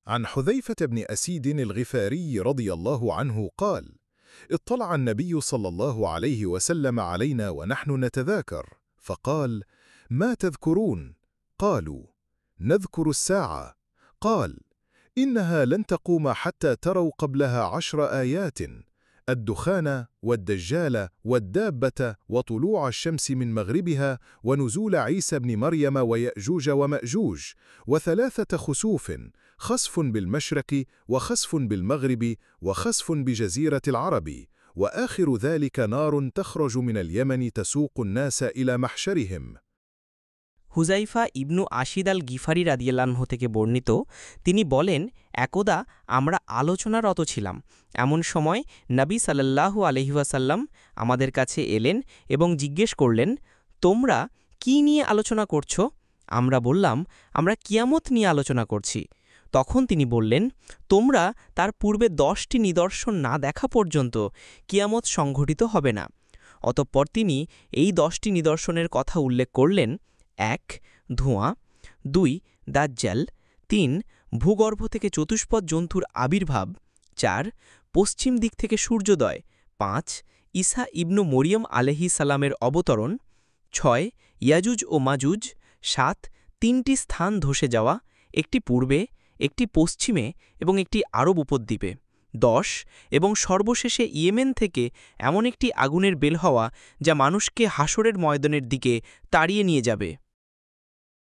عن حذيفة بن أسيد الغفاري رضي الله عنه قال: اطلع النبي صلى الله عليه وسلم علينا ونحن نتذاكر، فقال: ما تذكرون؟ قالوا: نذكر الساعة. قال: إنها لن تقوم حتى تروا قبلها 10 آيات: الدخان والدجال والدابة وطلوع الشمس من مغربها ونزول عيسى بن مريم ويأجوج ومأجوج، و3 خسوف: خسف بالمشرق وخسف بالمغرب وخسف بجزيرة العرب، وآخر ذلك نار تخرج من اليمن تسوق الناس إلى محشرهم। হুজাইফা ইবনু আশিদ আল গিফারি রাদিয়াল্লাহু থেকে বর্ণিত, তিনি বলেন, একদা আমরা আলোচনারত ছিলাম। এমন সময় নবী সাল্লাল্লাহু আলাইহি ওয়াসাল্লাম আমাদের কাছে এলেন এবং জিজ্ঞেস করলেন, তোমরা কি নিয়ে আলোচনা করছো? আমরা বললাম, আমরা কিয়ামত নিয়ে আলোচনা করছি। তখন তিনি বললেন, তোমরা তার পূর্বে 10টি নিদর্শন না দেখা পর্যন্ত কিয়ামত সংঘটিত হবে না। অতঃপর তিনি এই 10টি নিদর্শনের কথা উল্লেখ করলেন: 1. ধোঁয়া, 2. দাজ্জাল, 3. ভূগর্ভ থেকে চতুষ্পদ জন্তুর আবির্ভাব, 4. পশ্চিম দিক থেকে সূর্যোদয়, 5. ঈসা ইবনু মরিয়ম আলাইহিস সালামের অবতরণ, 6. ইয়াজুজ ও মাজুজ, 7. 3টি স্থান ধসে যাওয়া, একটি পূর্বে, একটি পশ্চিমে এবং একটি আরব উপদ্বীপে, 10 এবং সর্বশেষে ইয়েমেন থেকে এমন একটি আগুনের বেল হওয়া যা মানুষকে হাসরের ময়দানের দিকে তাড়িয়ে নিয়ে যাবে।